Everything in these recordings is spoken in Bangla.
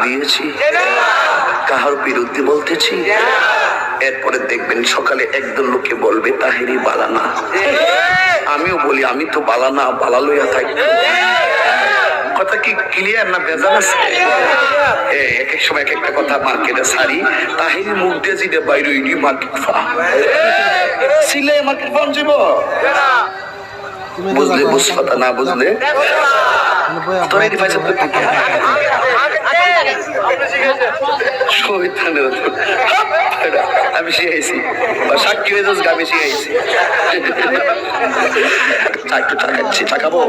দিয়েছি, কাহার বিরুদ্ধে বলতেছি। এরপরে দেখবেন সকালে একদল লোকে বলবে তাহেরি বালানা। আমিও বলি আমি তো বালানা, বালা লইয়া থাকি। কথা কি ক্লিয়ার না বেজান আছে? এক এক সময় এক একটা কথা মার্কেটে সারি, তাহেরি মুখ দিয়ে জিদে বাইরে মার্কেট সিলে মার্কেট পান যাব। বুঝলে বুঝফাতা, না বুঝলে তোরাই পাইছে। আমি শিখাইছি, সাক্ষী হয়ে যাস আমি শিখাইছি। একটু চা খাচ্ছি, চা খাবো,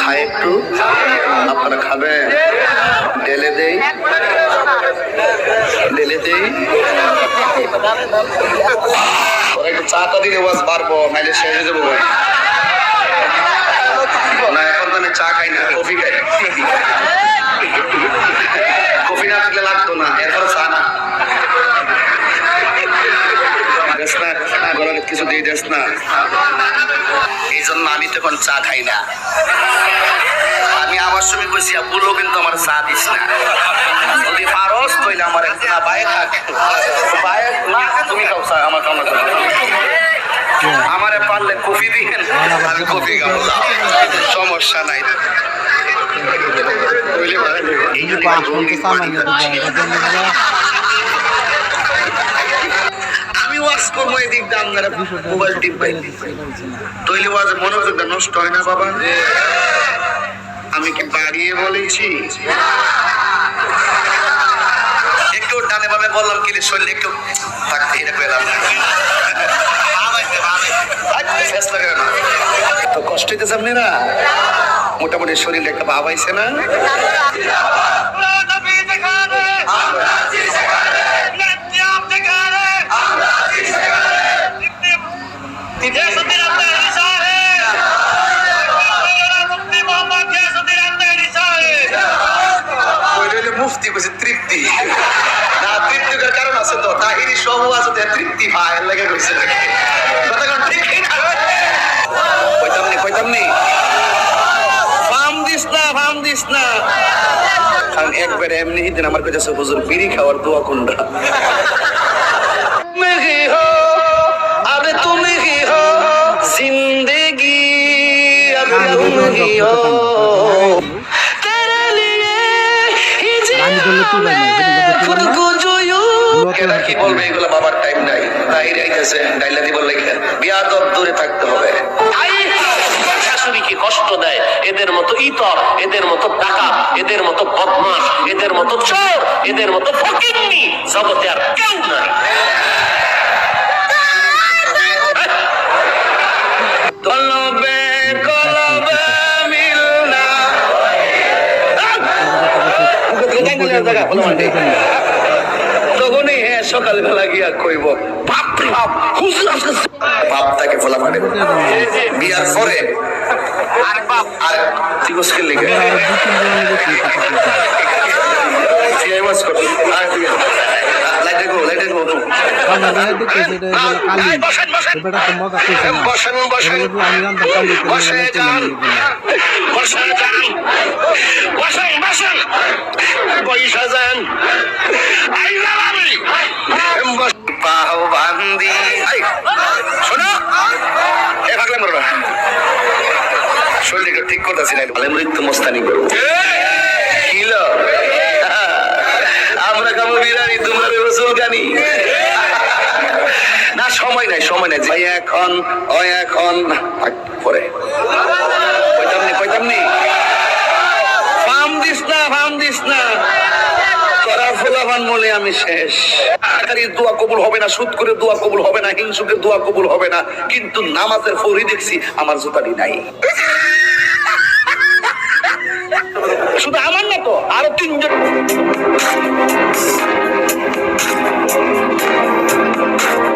খাই একটু, আপনারা খাবেন? ঢেলে দেই, ঢেলে দেই। ওরা একটু চাটা দিলে ওয়াজ পারবো, নাইলে শেষ হয়ে যাবো। না এখন মানে চা খাই না, কফি খাই। কফি না থাকলে লাগতো না, এরপরে চা না। কিছু দিয়ে দেস না, এই জন্য আমি তখন চা খাই না। আমি আমার সময় বসি বললো কিন্তু আমার চা দিস না, যদি পারস কইলে আমার না বাইরে থাক, বাইরে না তুমি খাও চা, আমার কামনা করো। আমারে পারলে কফি দিয়েন, আমি কফি খাবো, সমস্যা নাই। আমি ওয়াজ করবো এদিক দিয়ে আপনারা মোবাইল টিপবেন, তৈলি ওয়াজে মনোযোগটা নষ্ট হয় না বাবা? আমি কি বাড়িয়ে বলেছি? একটু ডানে বামে বললাম কি শরীর একটু থাকতে, এটা পেলাম না তো কষ্ট হইতেছে আপনারা? মোটামুটি শরীরে একটা ভাব আইছে না? মুফতি কইছে তৃপ্তি না, তৃপ্তির কারণ আছে তো, তাহিরি সব আছে তৃপ্তি ভাই লাগে কইছে। কথা কোন ঠিক না? কইতামনি ফাম দিস না, ফাম দিস না। কারণ একবার এমনি দিন আমার কাছে হুজুর বিড়ি খাওয়ার দোয়া কোনটা? মেহি হো আবে তুমি হি হো জিন্দেগি, আবে তুমি হি হো তেরে লিয়ে কি বলবে এগুলো? বাবার টাইম নাই, তাহিরি আইতেছে ডাইলা দিব লেখা, বিয়াদব দূরে থাকতে হবে। শাশুড়িকে কষ্ট দেয়, এদের মতো ইতর, এদের মতো ডাকাত, এদের মতো বদমাশ, এদের মতো চোর, এদের মতো ফকিন্নি জগতে আর কেউ নাই। তখনই হ্যাঁ সকালবেলা গিয়া কইব বাপ তাকে ফোলা মানে বিয়ার পরে আর বাপ আর তিগসকে লেগে পয়সা যান বান্দি শোনো এ ভাগলে মরবা শরীরটা ঠিক করতেছি না, ভালো মৃত্যু মস্তানি করবো। কিলো আমরা খাবো বিরিয়ানি, তোমরা রসুল গানি না। সময় নাই, সময় নাই ভাই, এখন ওই এখন পরে কইতামনি ফার্ম দিস না, ফার্ম দিস না। বলে আমি শেষ। দোয়া কবুল হবে না, সুদ করে দোয়া কবুল হবে না, হিংসুকের দোয়া কবুল হবে না, কিন্তু নামাজের ফরি দেখছি আমার জুতারি নাই। শুধু আমার না তো, আরো 3 জন।